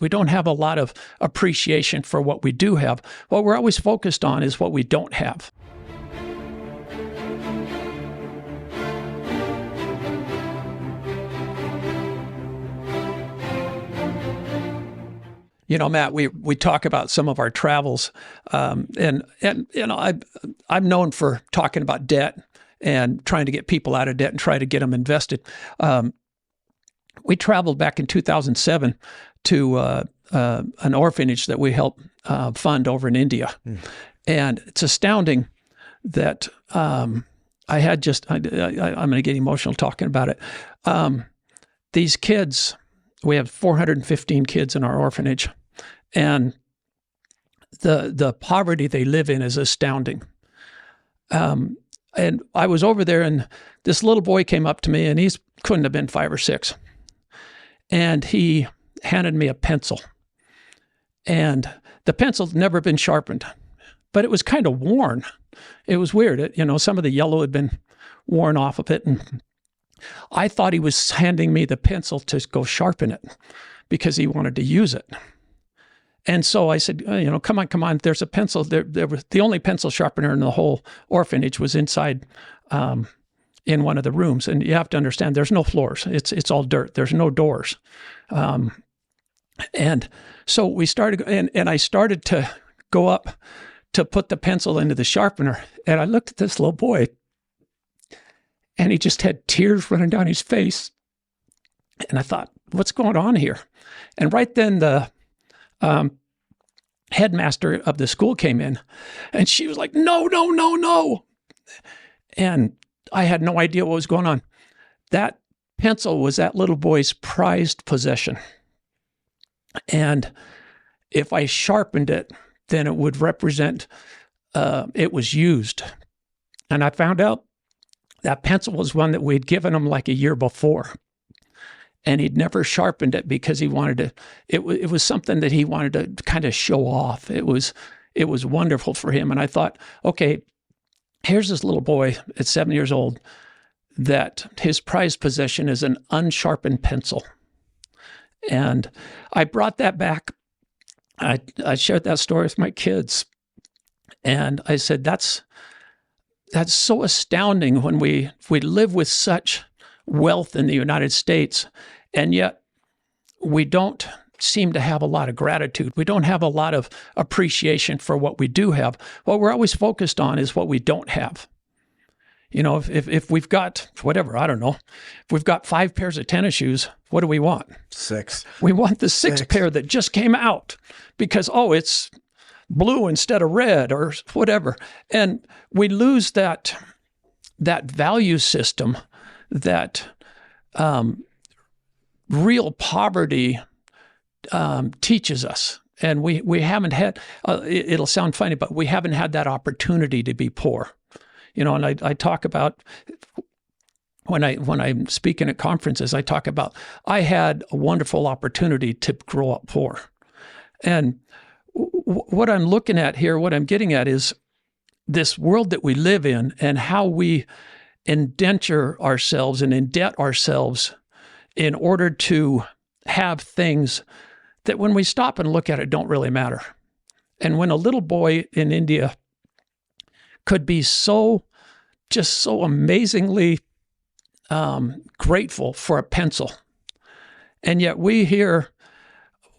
We don't have a lot of appreciation for what we do have. What we're always focused on is what we don't have. You know, Matt, we talk about some of our travels, and you know, I'm known for talking about debt and trying to get people out of debt and try to get them invested. We traveled back in 2007 to an orphanage that we helped fund over in India, and it's astounding that I'm going to get emotional talking about it. These kids. We have 415 kids in our orphanage, and the poverty they live in is astounding. And I was over there, and this little boy came up to me, and he couldn't have been 5 or 6. And he handed me a pencil. And the pencil had never been sharpened, but it was kind of worn. It was weird. Some of the yellow had been worn off of it, and I thought he was handing me the pencil to go sharpen it because he wanted to use it. And so I said, come on, there's a pencil. There was the only pencil sharpener in the whole orphanage was inside in one of the rooms. And you have to understand, there's no floors. It's all dirt. There's no doors. And so we started, and I started to go up to put the pencil into the sharpener. And I looked at this little boy, and he just had tears running down his face. And I thought, what's going on here? And right then the headmaster of the school came in, and she was like, no. And I had no idea what was going on. That pencil was that little boy's prized possession. And if I sharpened it, then it would represent it was used. And I found out that pencil was one that we'd given him like a year before. And he'd never sharpened it because he wanted to, it was something that he wanted to kind of show off. It was wonderful for him. And I thought, okay, here's this little boy at 7 years old that his prized possession is an unsharpened pencil. And I brought that back. I shared that story with my kids. And I said, that's so astounding when we live with such wealth in the United States, and yet we don't seem to have a lot of gratitude. We don't have a lot of appreciation for what we do have. What we're always focused on is what we don't have. If we've got whatever, I don't know, if we've got 5 pairs of tennis shoes, what do we want? 6. We want the 6th pair that just came out because, it's blue instead of red or whatever. And we lose that value system that real poverty teaches us. And we haven't had, it'll sound funny, but we haven't had that opportunity to be poor. And I talk about, when I'm speaking at conferences, I talk about, I had a wonderful opportunity to grow up poor. And what I'm looking at here, what I'm getting at is this world that we live in and how we indenture ourselves and indebt ourselves in order to have things that when we stop and look at it don't really matter. And when a little boy in India could be just so amazingly grateful for a pencil, and yet we here,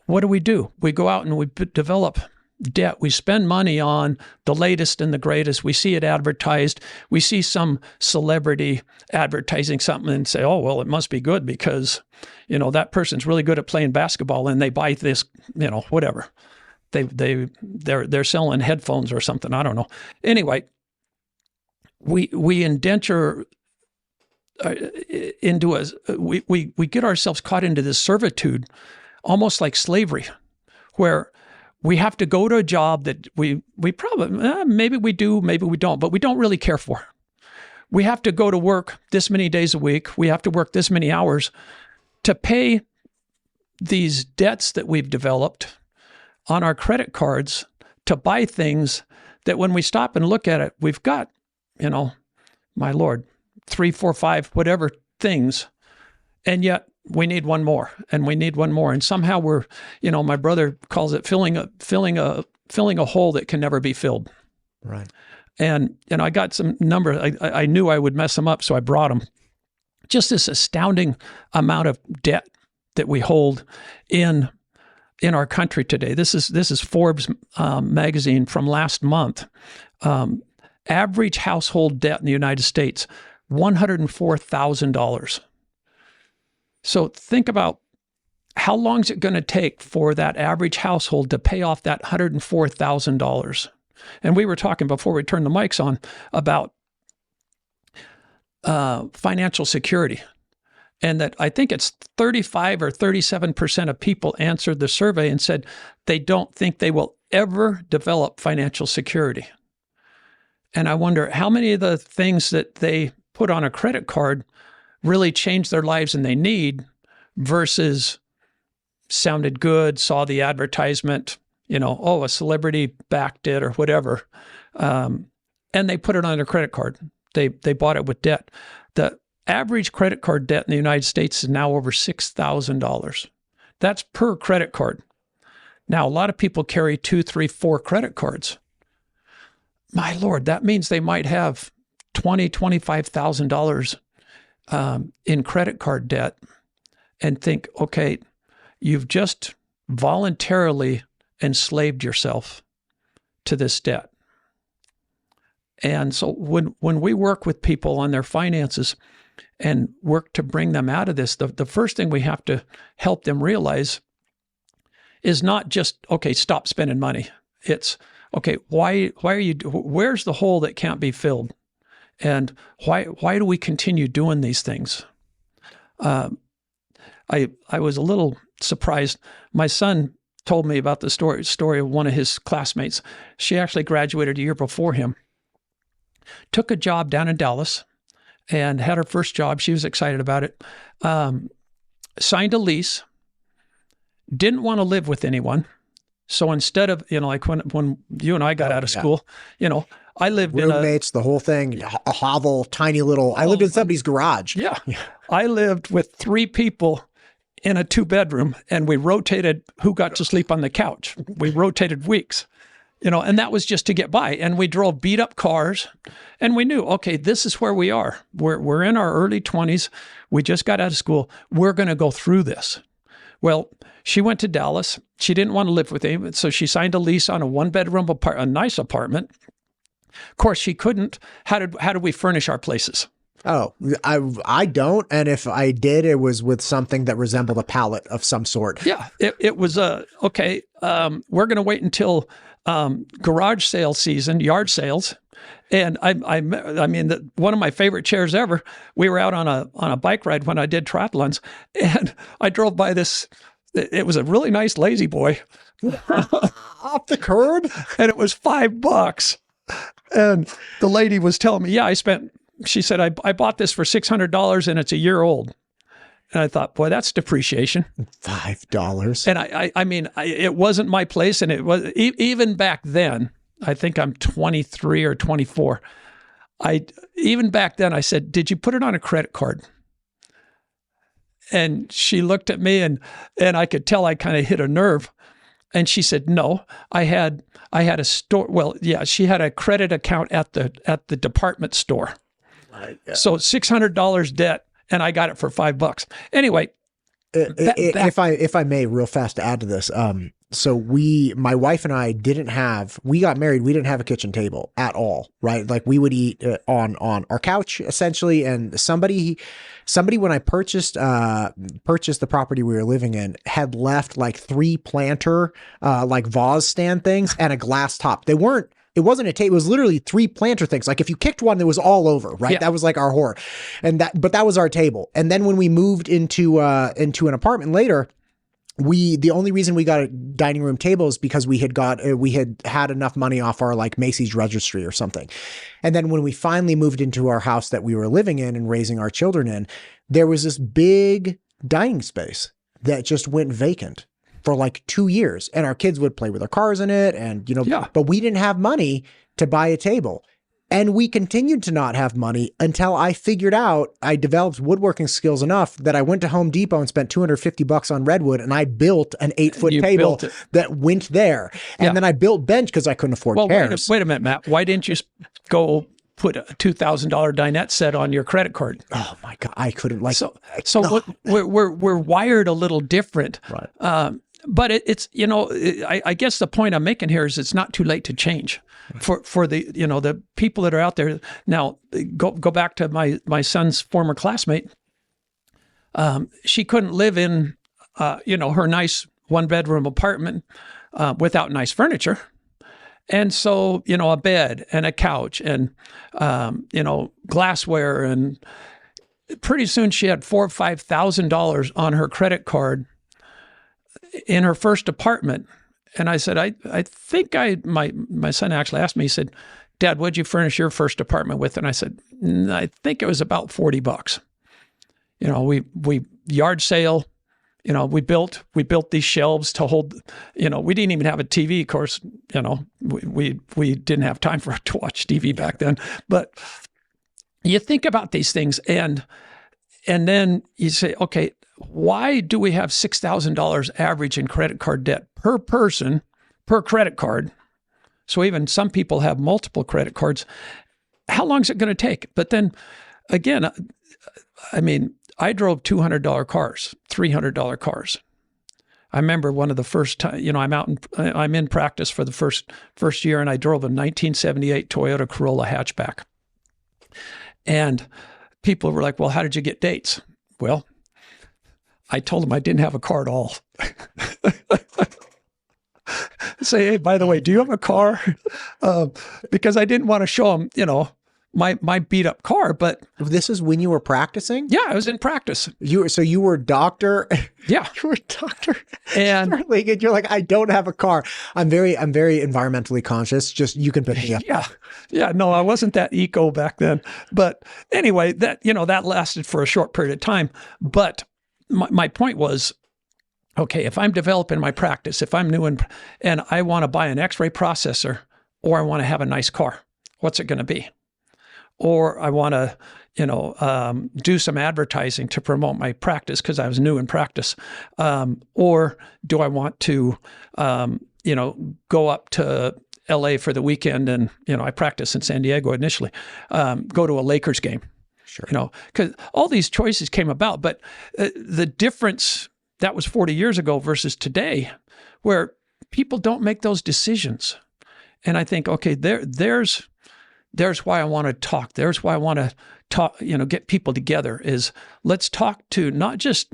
what do? We go out and we develop debt. We spend money on the latest and the greatest. We see it advertised. We see some celebrity advertising something and say, oh, well, it must be good because, that person's really good at playing basketball and they buy this, whatever. They're selling headphones or something. I don't know. Anyway, we indenture into we get ourselves caught into this servitude, almost like slavery, where we have to go to a job that we probably, maybe we do, maybe we don't, but we don't really care for. We have to go to work this many days a week. We have to work this many hours to pay these debts that we've developed on our credit cards to buy things that when we stop and look at it, we've got, my Lord, 3, 4, 5, whatever things. And yet we need one more, and we need one more. And somehow we're, my brother calls it filling a hole that can never be filled. Right. And I got some numbers. I knew I would mess them up, so I brought them. Just this astounding amount of debt that we hold in our country today. This is Forbes magazine from last month. Average household debt in the United States, $104,000. So think about how long is it going to take for that average household to pay off that $104,000? And we were talking before we turned the mics on about financial security. And that I think it's 35 or 37% of people answered the survey and said they don't think they will ever develop financial security. And I wonder how many of the things that they put on a credit card really change their lives and they need versus sounded good, saw the advertisement, a celebrity backed it or whatever. And they put it on their credit card. They bought it with debt. The average credit card debt in the United States is now over $6,000. That's per credit card. Now, a lot of people carry 2, 3, 4 credit cards. My Lord, that means they might have $20,000, $25,000 in credit card debt and think, okay, you've just voluntarily enslaved yourself to this debt. And so when we work with people on their finances and work to bring them out of this, the first thing we have to help them realize is not just, okay, stop spending money. It's, okay, why are you, where's the hole that can't be filled? And why do we continue doing these things? I was a little surprised. My son told me about the story of one of his classmates. She actually graduated a year before him. Took a job down in Dallas and had her first job. She was excited about it. Signed a lease. Didn't want to live with anyone. So instead of, like when you and I got out of school, I lived roommates, the whole thing, a hovel, tiny little, I lived in somebody's garage. Yeah. I lived with 3 people in a 2-bedroom and we rotated who got to sleep on the couch. We rotated weeks. And that was just to get by. And we drove beat up cars and we knew, okay, this is where we are. We're in our early 20s. We just got out of school. We're going to go through this. Well, she went to Dallas. She didn't want to live with him. So she signed a lease on a 1-bedroom a nice apartment. Of course, she couldn't. How did we furnish our places? Oh, I don't. And if I did, it was with something that resembled a pallet of some sort. Yeah, it was okay. We're going to wait until garage sale season, yard sales. And I mean, one of my favorite chairs ever, we were out on a bike ride when I did triathlons and I drove by this, it was a really nice Lazy Boy. Off the curb? And it was $5. And the lady was telling me, she said, I bought this for $600 and it's a year old. And I thought, boy, that's depreciation. $5. And I mean, it wasn't my place. And it was even back then, I think I'm 23 or 24. Even back then I said, did you put it on a credit card? And she looked at me and I could tell I kind of hit a nerve. And she said, no, I had a store. Well, yeah, she had a credit account at the department store. So $600 debt. And I got it for $5. Anyway, if I may, real fast to add to this, so my wife and I we got married. We didn't have a kitchen table at all, right? Like we would eat on our couch essentially. And somebody when I purchased the property we were living in had left like 3 planter like vase stand things and a glass top. It wasn't a table. It was literally 3 planter things. Like if you kicked one, it was all over, right? Yeah. That was like our horror. But that was our table. And then when we moved into an apartment later, the only reason we got a dining room table is because we had had enough money off our like Macy's registry or something. And then when we finally moved into our house that we were living in and raising our children in, there was this big dining space that just went vacant for like 2 years, and our kids would play with their cars in it. And, but we didn't have money to buy a table. And we continued to not have money until I figured out I developed woodworking skills enough that I went to Home Depot and spent $250 on redwood, and I built an 8-foot table that went there. And then I built bench because I couldn't afford chairs. Wait a minute, Matt. Why didn't you go put a $2,000 dinette set on your credit card? Oh my God, I couldn't we're wired a little different. Right. But it's, I guess the point I'm making here is it's not too late to change for the, the people that are out there. Now, go back to my son's former classmate. She couldn't live in, her nice 1-bedroom apartment without nice furniture. And so, a bed and a couch and, glassware. And pretty soon she had $4,000 or $5,000 on her credit card in her first apartment. And I said, I think my son actually asked me, he said, Dad, what'd you furnish your first apartment with? And I said, I think it was about $40. We yard sale, we built these shelves to hold, we didn't even have a TV. Of course, we didn't have time to watch TV back then, but you think about these things and then you say, okay, why do we have $6,000 average in credit card debt per person per credit card? So even some people have multiple credit cards. How long is it going to take? But then again, I mean, I drove $200 cars, $300 cars. I remember one of the first time, I'm in practice for the first year, and I drove a 1978 Toyota Corolla hatchback. And people were like, well, how did you get dates? Well, I told them I didn't have a car at all. Say, hey, by the way, do you have a car? Because I didn't want to show them, my beat up car. But this is when you were practicing? Yeah, I was in practice. You were a doctor? Yeah. You were a doctor. And you're like, I don't have a car. I'm very environmentally conscious. Just, you can pick me up. Yeah. Yeah. No, I wasn't that eco back then. But anyway, that lasted for a short period of time. But my point was, okay, if I'm developing my practice, if I'm new and I want to buy an X-ray processor, or I want to have a nice car, what's it going to be? Or I want to, do some advertising to promote my practice because I was new in practice. Or do I want to, go up to LA for the weekend and, I practice in San Diego initially, go to a Lakers game. Sure. Because all these choices came about, but the difference, that was 40 years ago versus today, where people don't make those decisions. And I think, okay, there's why I want to talk. There's why I want to talk, get people together, is let's talk to not just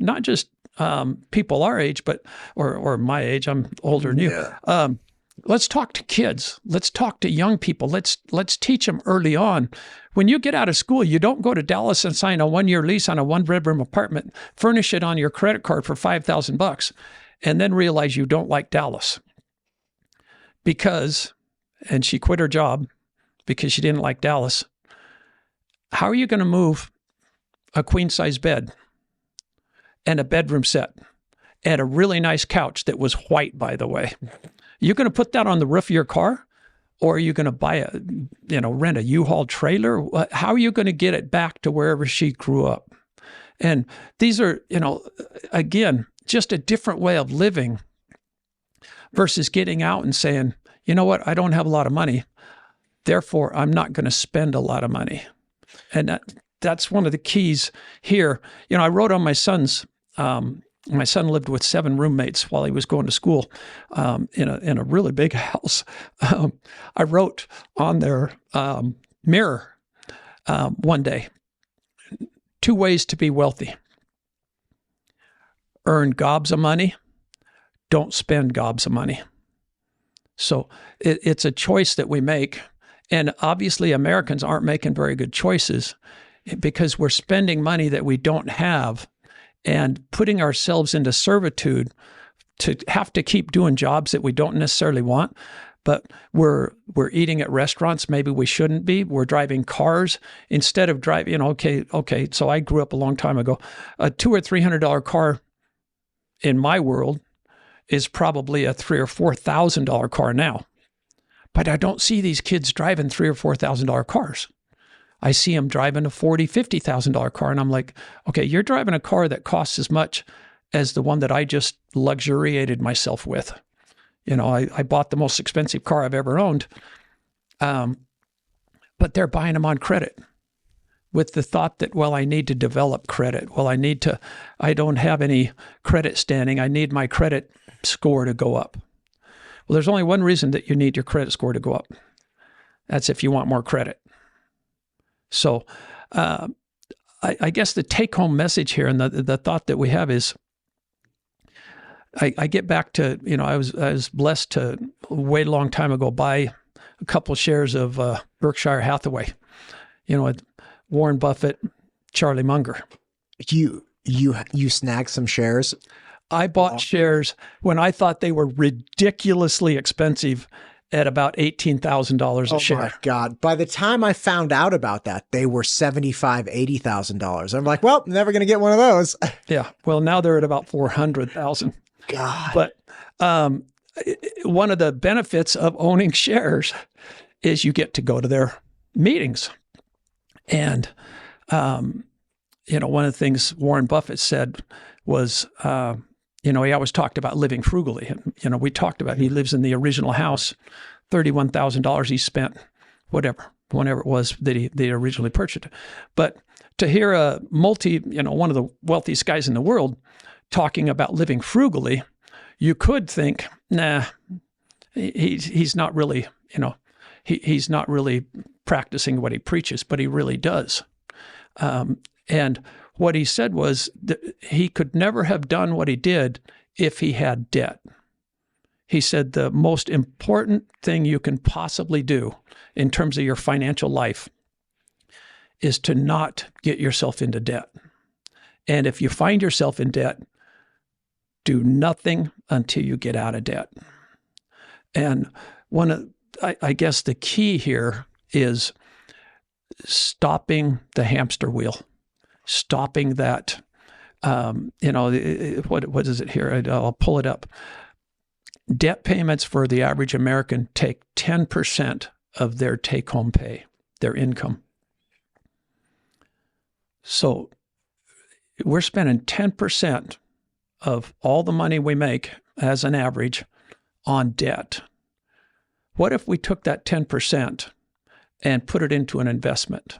people our age, but, or my age, I'm older than you. Yeah. Let's talk to kids. Let's talk to young people. Let's teach them early on. When you get out of school, you don't go to Dallas and sign a 1-year lease on a 1-bedroom apartment, furnish it on your credit card for $5,000, and then realize you don't like Dallas. And she quit her job because she didn't like Dallas. How are you going to move a queen-size bed and a bedroom set and a really nice couch that was white, by the way? You're going to put that on the roof of your car, or are you going to rent a U-Haul trailer? How are you going to get it back to wherever she grew up? And these are, again, just a different way of living versus getting out and saying, you know what, I don't have a lot of money, therefore I'm not going to spend a lot of money. And that's one of the keys here. I wrote on my son's, my son lived with 7 roommates while he was going to school in a really big house. I wrote on their mirror one day, 2 ways to be wealthy: earn gobs of money, don't spend gobs of money. So it's a choice that we make. And obviously Americans aren't making very good choices because we're spending money that we don't have and putting ourselves into servitude to have to keep doing jobs that we don't necessarily want. But we're eating at restaurants maybe we shouldn't be. We're driving cars instead of driving, okay. So I grew up a long time ago. A $200 or $300 car in my world is probably a $3,000 or $4,000 car now. But I don't see these kids driving $3,000 or $4,000 cars. I see them driving a $40,000, $50,000 car. And I'm like, okay, you're driving a car that costs as much as the one that I just luxuriated myself with. You know, I bought the most expensive car I've ever owned. But they're buying them on credit with the thought that, well, I need to develop credit. Well, I don't have any credit standing. I need my credit score to go up. Well, there's only one reason that you need your credit score to go up. That's if you want more credit. So I guess the take-home message here and the thought that we have is, I get back to, you know, I was blessed to, way long time ago, buy a couple of shares of Berkshire Hathaway, you know, Warren Buffett, Charlie Munger. You snagged some shares? I bought shares when I thought they were ridiculously expensive at about $18,000 a share. Oh my God. By the time I found out about that, they were $75,000, $80,000. I'm like, well, never going to get one of those. Yeah. Well, now they're at about 400,000. God. But one of the benefits of owning shares is you get to go to their meetings. And, you know, one of the things Warren Buffett said was, you know, he always talked about living frugally. And, you know, we talked about, he lives in the original house, $31,000 he spent, whenever it was that he originally purchased it. But to hear one of the wealthiest guys in the world talking about living frugally, you could think, nah, he's not really, you know, he's not really practicing what he preaches, but he really does. And what he said was that he could never have done what he did if he had debt. He said the most important thing you can possibly do in terms of your financial life is to not get yourself into debt. And if you find yourself in debt, do nothing until you get out of debt. And I guess the key here is stopping the hamster wheel, stopping that, you know, what is it here? I'll pull it up. Debt payments for the average American take 10% of their take-home pay, their income. So we're spending 10% of all the money we make as an average on debt. What if we took that 10% and put it into an investment?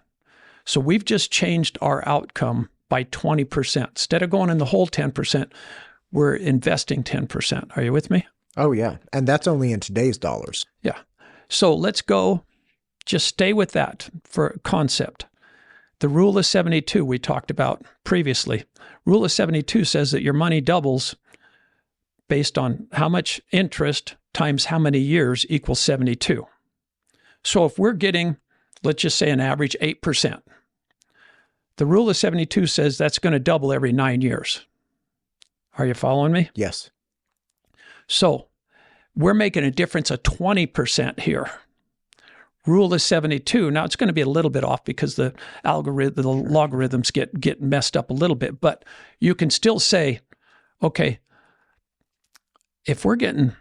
So we've just changed our outcome by 20%. Instead of going in the whole 10%, we're investing 10%. Are you with me? Oh, yeah. And that's only in today's dollars. Yeah. So let's go, just stay with that for concept. The rule of 72 we talked about previously. Rule of 72 says that your money doubles based on how much interest times how many years equals 72. So if we're getting, let's just say an average 8%, the rule of 72 says that's going to double every 9 years. Are you following me? Yes. So we're making a difference of 20% here. Rule of 72. Now it's going to be a little bit off because the logarithms get messed up a little bit, but you can still say, okay, if we're getting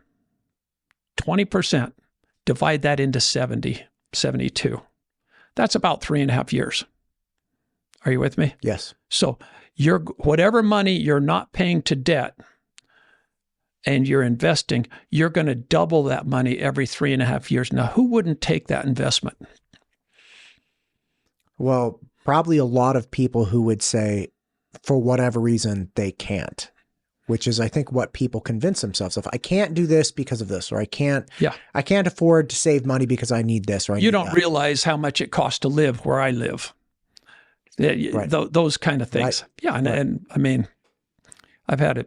20%, divide that into 72. That's about 3.5 years. Are you with me? Yes. So whatever money you're not paying to debt and you're investing, you're going to double that money every 3.5 years. Now, who wouldn't take that investment? Well, probably a lot of people who would say, for whatever reason, they can't, which is, I think, what people convince themselves of. I can't do this because of this, or I can't afford to save money because I need this, or you don't realize how much it costs to live where I live. Right. Those kind of things. Right. Yeah. And I mean, I've had a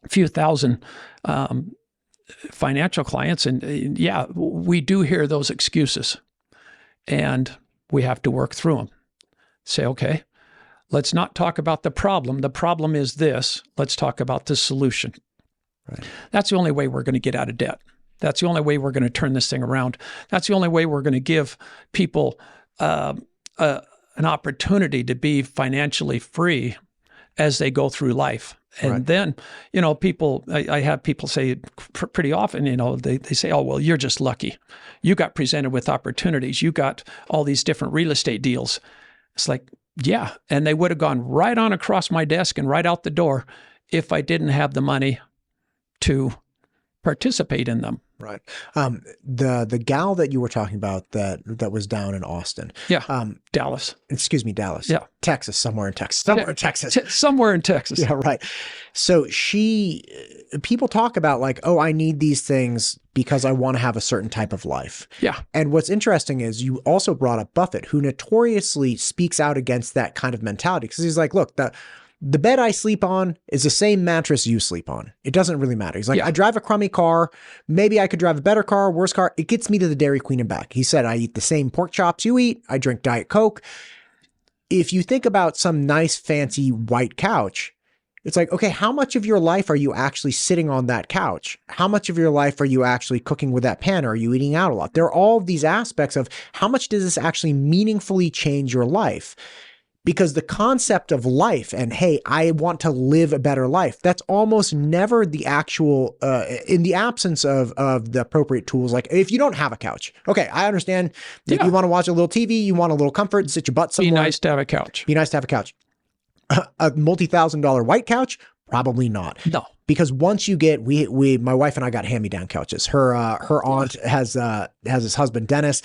few thousand financial clients, and yeah, we do hear those excuses, and we have to work through them. Say, okay, let's not talk about the problem. The problem is this. Let's talk about the solution. Right. That's the only way we're going to get out of debt. That's the only way we're going to turn this thing around. That's the only way we're going to give people an opportunity to be financially free as they go through life. And then, people, I have people say pretty often, they say, oh, well, you're just lucky. You got presented with opportunities. You got all these different real estate deals. It's like, yeah. And they would have gone right on across my desk and right out the door if I didn't have the money to participate in them. Right. The gal that you were talking about that was down in Austin. Yeah. Dallas. Excuse me, Dallas. Yeah. Texas, somewhere in Texas. Somewhere in Texas. Somewhere in Texas. Yeah, right. So people talk about like, oh, I need these things because I want to have a certain type of life. Yeah. And what's interesting is you also brought up Buffett, who notoriously speaks out against that kind of mentality, because he's like, look, the bed I sleep on is the same mattress you sleep on. It doesn't really matter. He's like, I drive a crummy car. Maybe I could drive a better car, worse car. It gets me to the Dairy Queen and back. He said, I eat the same pork chops you eat. I drink Diet Coke. If you think about some nice, fancy white couch, it's like, okay, how much of your life are you actually sitting on that couch? How much of your life are you actually cooking with that pan? Are you eating out a lot? There are all these aspects of how much does this actually meaningfully change your life? Because the concept of life and, hey, I want to live a better life, that's almost never the actual, in the absence of the appropriate tools. Like if you don't have a couch, okay, I understand that you want to watch a little TV, you want a little comfort, sit your butt somewhere. Be nice to have a couch. Be nice to have a couch. A multi-$1,000 white couch? Probably not. No. Because once you get, my wife and I got hand-me-down couches. Her aunt has his husband, Dennis.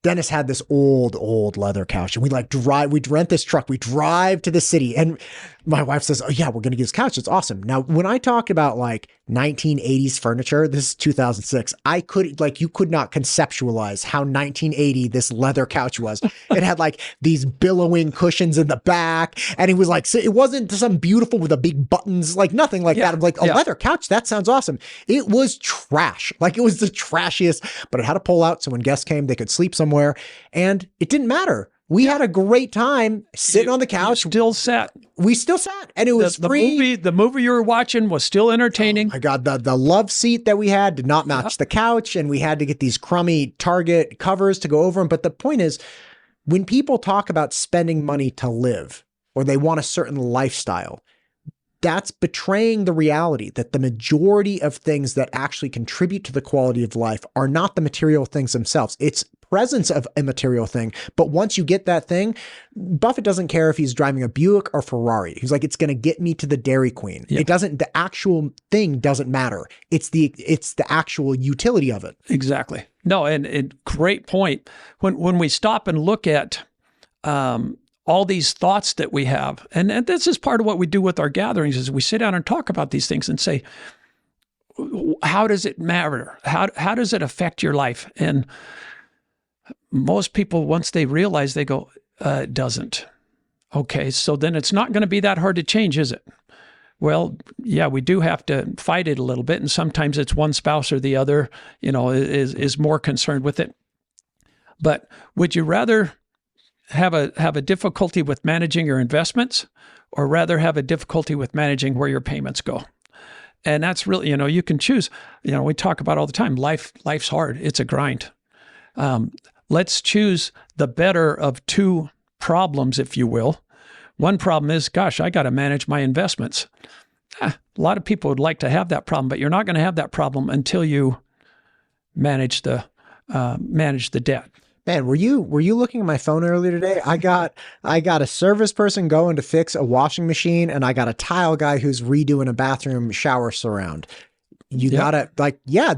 Dennis had this old leather couch, and we'd rent this truck. We drive to the city, and my wife says, oh yeah, we're going to get this couch. It's awesome. Now, when I talk about like 1980s furniture, this is 2006. You could not conceptualize how 1980 this leather couch was. It had like these billowing cushions in the back, and it was like, it wasn't some beautiful with the big buttons, like nothing like that. I'm like, a leather couch? That sounds awesome. It was trash. Like it was the trashiest, but it had a pull out. So when guests came, they could sleep somewhere, and it didn't matter. We had a great time sitting on the couch. Still sat. We still sat, and it was free. The movie you were watching was still entertaining. Oh my God, the love seat that we had did not match the couch, and we had to get these crummy Target covers to go over them. But the point is, when people talk about spending money to live, or they want a certain lifestyle, that's betraying the reality that the majority of things that actually contribute to the quality of life are not the material things themselves. It's presence of a material thing. But once you get that thing, Buffett doesn't care if he's driving a Buick or Ferrari. He's like, it's going to get me to the Dairy Queen. Yeah. The actual thing doesn't matter. It's the actual utility of it. Exactly. No, and great point. When we stop and look at, all these thoughts that we have. And this is part of what we do with our gatherings is we sit down and talk about these things and say, how does it matter? How does it affect your life? And most people, once they realize, they go, it doesn't. Okay, so then it's not going to be that hard to change, is it? Well, yeah, we do have to fight it a little bit. And sometimes it's one spouse or the other, is more concerned with it. But would you rather have a difficulty with managing your investments, or rather have a difficulty with managing where your payments go? And that's really, you can choose. We talk about all the time, life's hard. It's a grind. Let's choose the better of two problems, if you will. One problem is, gosh, I got to manage my investments. A lot of people would like to have that problem, but you're not going to have that problem until you manage the debt. Man, were you looking at my phone earlier today? I got a service person going to fix a washing machine, and I got a tile guy who's redoing a bathroom shower surround. You gotta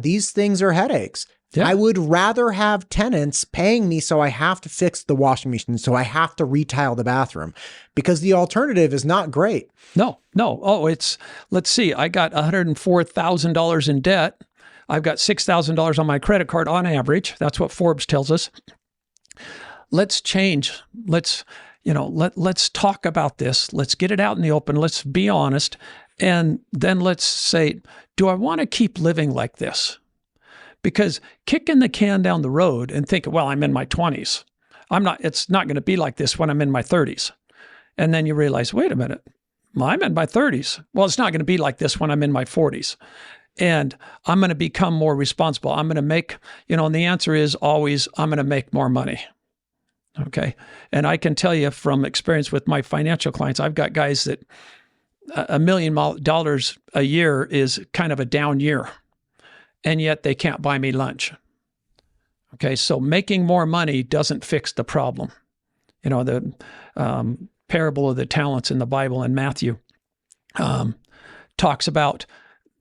these things are headaches. Yeah. I would rather have tenants paying me so I have to fix the washing machine, so I have to retile the bathroom, because the alternative is not great. No. Oh, let's see. I got $104,000 in debt. I've got $6,000 on my credit card on average. That's what Forbes tells us. Let's change. Let's talk about this. Let's get it out in the open. Let's be honest. And then let's say, do I want to keep living like this? Because kicking the can down the road and thinking, well, I'm in my 20s. It's not going to be like this when I'm in my 30s. And then you realize, wait a minute, I'm in my 30s. Well, it's not going to be like this when I'm in my 40s. And I'm going to become more responsible. I'm going to make, and the answer is always, I'm going to make more money. Okay. And I can tell you from experience with my financial clients, I've got guys that $1 million a year is kind of a down year, and yet they can't buy me lunch. Okay, so making more money doesn't fix the problem. You know, the parable of the talents in the Bible in Matthew talks about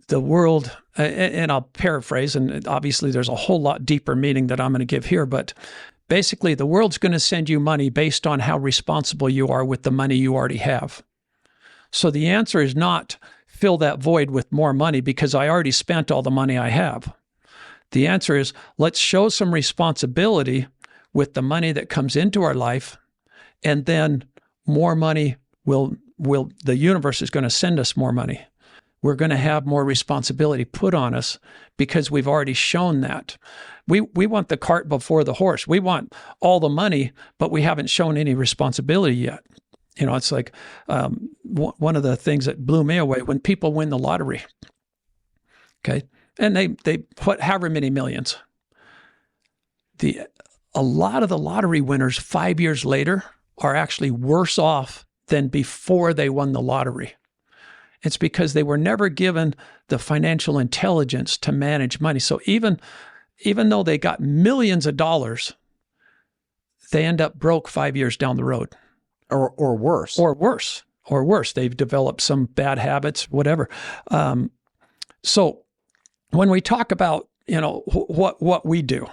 the world, and I'll paraphrase, and obviously there's a whole lot deeper meaning that I'm going to give here, but basically the world's going to send you money based on how responsible you are with the money you already have. So the answer is not fill that void with more money because I already spent all the money I have. The answer is let's show some responsibility with the money that comes into our life, and then more money the universe is going to send us more money. We're going to have more responsibility put on us because we've already shown that. We want the cart before the horse. We want all the money, but we haven't shown any responsibility yet. You know, it's like one of the things that blew me away when people win the lottery. Okay, and they put however many millions. A lot of the lottery winners 5 years later are actually worse off than before they won the lottery. It's because they were never given the financial intelligence to manage money. So even though they got millions of dollars, they end up broke 5 years down the road. Or worse. Or worse. They've developed some bad habits, whatever. So when we talk about, you know, what we do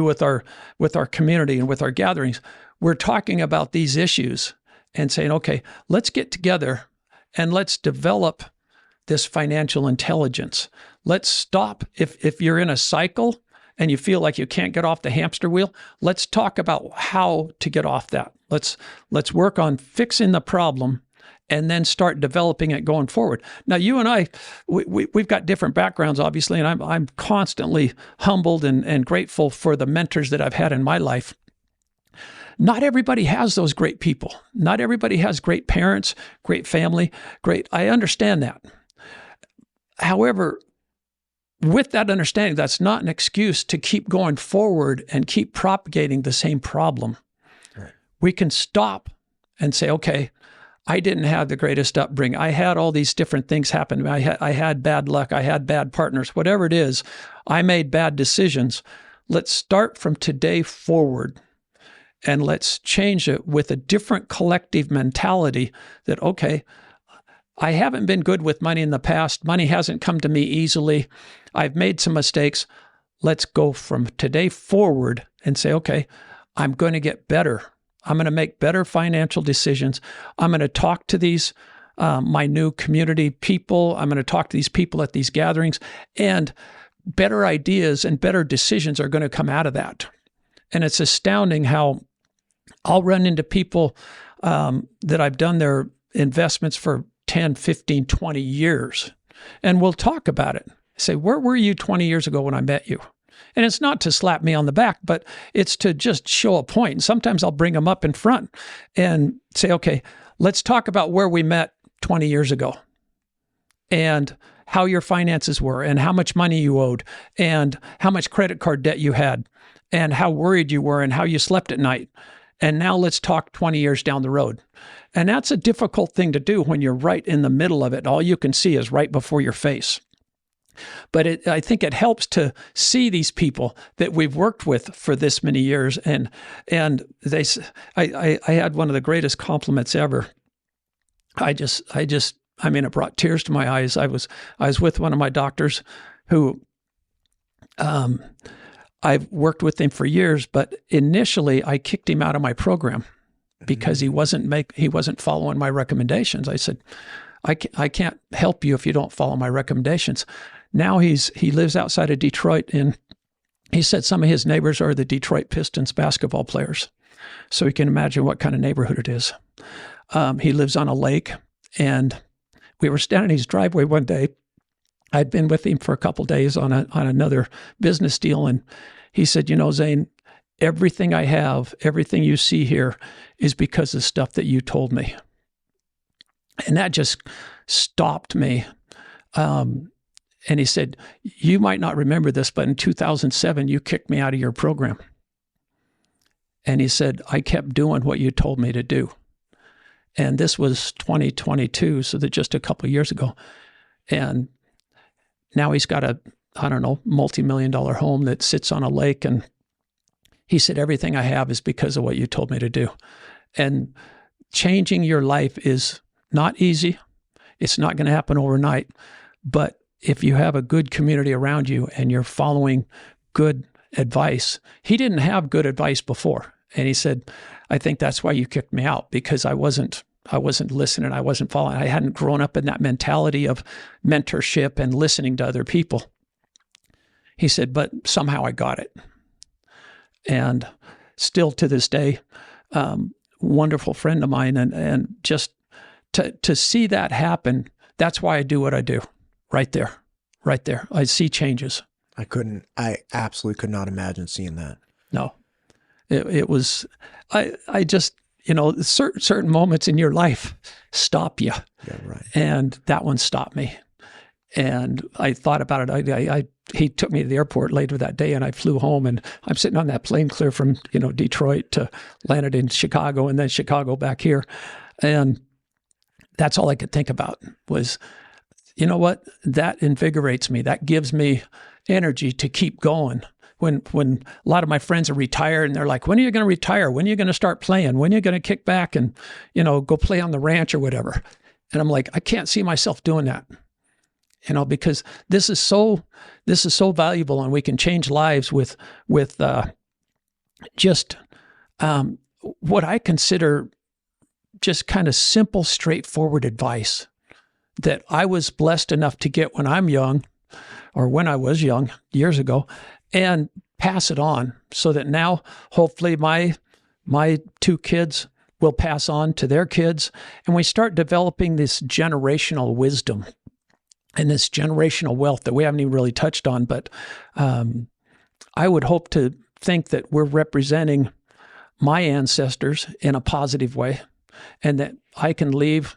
with our community and with our gatherings, we're talking about these issues and saying, okay, let's get together and let's develop this financial intelligence. Let's stop. If you're in a cycle and you feel like you can't get off the hamster wheel, let's talk about how to get off that. Let's work on fixing the problem and then start developing it going forward. Now, you and I, we've got different backgrounds, obviously, and I'm constantly humbled and grateful for the mentors that I've had in my life. Not everybody has those great people. Not everybody has great parents, great family, I understand that. However, with that understanding, that's not an excuse to keep going forward and keep propagating the same problem. Right. We can stop and say, okay, I didn't have the greatest upbringing. I had all these different things happen to me. I had bad luck. I had bad partners, whatever it is. I made bad decisions. Let's start from today forward. And let's change it with a different collective mentality that, okay, I haven't been good with money in the past. Money hasn't come to me easily. I've made some mistakes. Let's go from today forward and say, okay, I'm going to get better. I'm going to make better financial decisions. I'm going to talk to these, my new community people. I'm going to talk to these people at these gatherings, and better ideas and better decisions are going to come out of that. And it's astounding how I'll run into people that I've done their investments for 10, 15, 20 years, and we'll talk about it. Say, where were you 20 years ago when I met you? And it's not to slap me on the back, but it's to just show a point. And sometimes I'll bring them up in front and say, okay, let's talk about where we met 20 years ago and how your finances were and how much money you owed and how much credit card debt you had and how worried you were and how you slept at night. And now let's talk 20 years down the road. And that's a difficult thing to do when you're right in the middle of it. All you can see is right before your face. But I think it helps to see these people that we've worked with for this many years. And I had one of the greatest compliments ever. It brought tears to my eyes. I was with one of my doctors who, I've worked with him for years, but initially I kicked him out of my program because he wasn't following my recommendations. I said, I can't help you if you don't follow my recommendations. Now he lives outside of Detroit, and he said some of his neighbors are the Detroit Pistons basketball players. So you can imagine what kind of neighborhood it is. He lives on a lake, and we were standing in his driveway one day. I'd been with him for a couple of days on another business deal, and he said, Zane, everything I have, everything you see here is because of stuff that you told me. And that just stopped me. And he said, you might not remember this, but in 2007, you kicked me out of your program. And he said, I kept doing what you told me to do. And this was 2022, so that just a couple of years ago. And now he's got a, I don't know, multi-million-dollar home that sits on a lake. And he said, everything I have is because of what you told me to do. And changing your life is not easy. It's not going to happen overnight. But if you have a good community around you and you're following good advice, he didn't have good advice before. And he said, I think that's why you kicked me out, because I wasn't listening. I wasn't following. I hadn't grown up in that mentality of mentorship and listening to other people. He said, but somehow I got it. And still to this day, wonderful friend of mine. And just to see that happen, that's why I do what I do. Right there. I see changes. I absolutely could not imagine seeing that. No, it was, I just, certain moments in your life stop you. Yeah, right. And that one stopped me. And I thought about it. He took me to the airport later that day, and I flew home, and I'm sitting on that plane clear from, Detroit to landed in Chicago, and then Chicago back here. And that's all I could think about was, you know what? That invigorates me. That gives me energy to keep going. When a lot of my friends are retired and they're like, when are you going to retire? When are you going to start playing? When are you going to kick back and, go play on the ranch or whatever? And I'm like, I can't see myself doing that, because this is so valuable, and we can change lives with just what I consider just kind of simple, straightforward advice that I was blessed enough to get when I'm young, or when I was young years ago, and pass it on so that now hopefully my two kids will pass on to their kids, and we start developing this generational wisdom and this generational wealth that we haven't even really touched on. But I would hope to think that we're representing my ancestors in a positive way, and that I can leave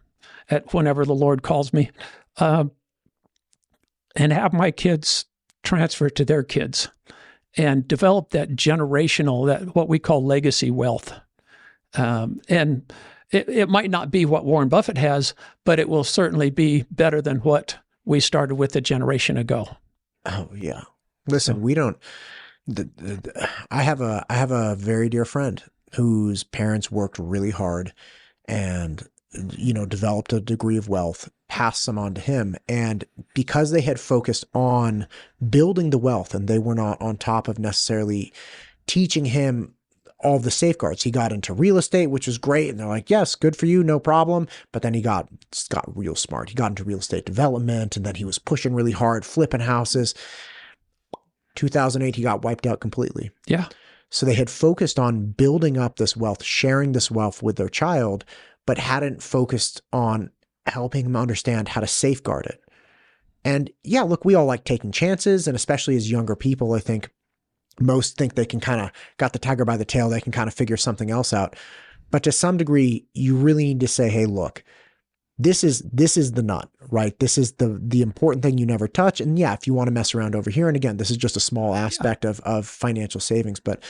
at whenever the Lord calls me, and have my kids transfer it to their kids and develop that generational, that what we call legacy wealth. And it might not be what Warren Buffett has, but it will certainly be better than what we started with a generation ago. Oh yeah. Listen, we don't, I have a very dear friend whose parents worked really hard and, developed a degree of wealth, passed some on to him. And because they had focused on building the wealth and they were not on top of necessarily teaching him all the safeguards, he got into real estate, which was great. And they're like, yes, good for you, no problem. But then he got real smart. He got into real estate development, and then he was pushing really hard, flipping houses. 2008, he got wiped out completely. Yeah. So they had focused on building up this wealth, sharing this wealth with their child, but hadn't focused on helping him understand how to safeguard it. And yeah, look, we all like taking chances. And especially as younger people, I think most think they can kind of got the tiger by the tail. They can kind of figure something else out. But to some degree, you really need to say, hey, look, this is the nut, right? This is the important thing you never touch. And yeah, if you want to mess around over here, and again, this is just a small aspect of financial savings, but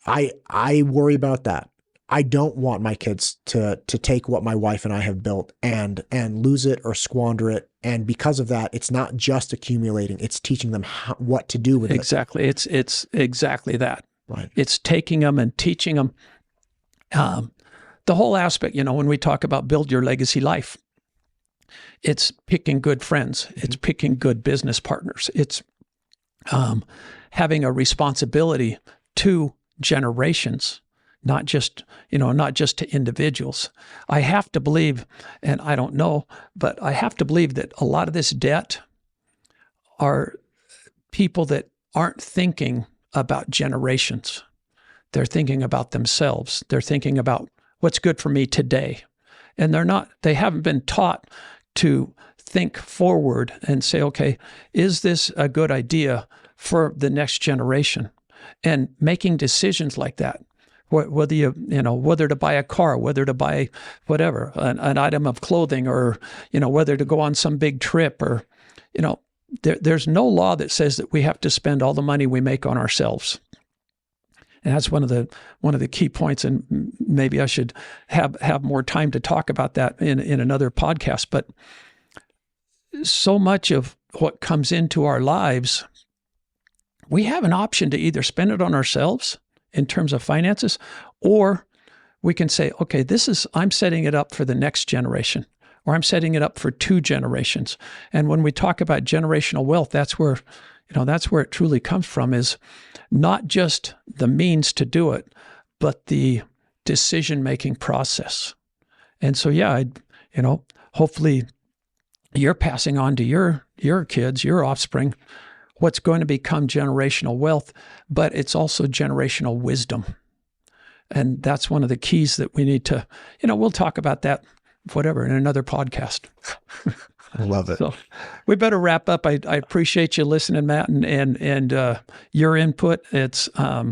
I worry about that. I don't want my kids to take what my wife and I have built and lose it or squander it. And because of that, it's not just accumulating, it's teaching them what to do with it. Exactly. It's exactly that. Right. It's taking them and teaching them. The whole aspect, when we talk about build your legacy life, it's picking good friends. Mm-hmm. It's picking good business partners. It's having a responsibility to generations, not just to individuals. I have to believe, and I don't know, but I have to believe that a lot of this debt are people that aren't thinking about generations. They're thinking about themselves. They're thinking about what's good for me today. And they haven't been taught to think forward and say, okay, is this a good idea for the next generation? And making decisions like that, whether to buy a car, whether to buy whatever, an item of clothing, or, whether to go on some big trip, or, there's no law that says that we have to spend all the money we make on ourselves. And that's one of the key points. And maybe I should have more time to talk about that in another podcast. But so much of what comes into our lives, we have an option to either spend it on ourselves in terms of finances, or we can say, okay, I'm setting it up for the next generation, or I'm setting it up for 2 generations. And when we talk about generational wealth, that's where it truly comes from, is not just the means to do it, but the decision-making process. And so, hopefully you're passing on to your kids, your offspring, what's going to become generational wealth, but it's also generational wisdom. And that's one of the keys that we need to, we'll talk about that, whatever, in another podcast. I love it. So we better wrap up. I appreciate you listening, Matt, and your input. It's, I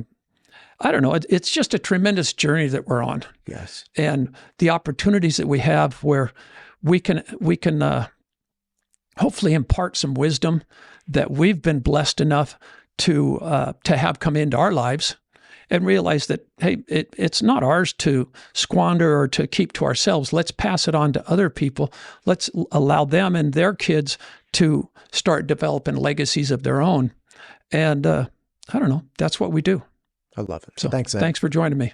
don't know, it's just a tremendous journey that we're on. Yes. And the opportunities that we have where we can hopefully impart some wisdom that we've been blessed enough to have come into our lives, and realize that, hey, it's not ours to squander or to keep to ourselves. Let's pass it on to other people. Let's allow them and their kids to start developing legacies of their own. And I don't know, that's what we do. I love it. So thanks, Zane. Thanks for joining me.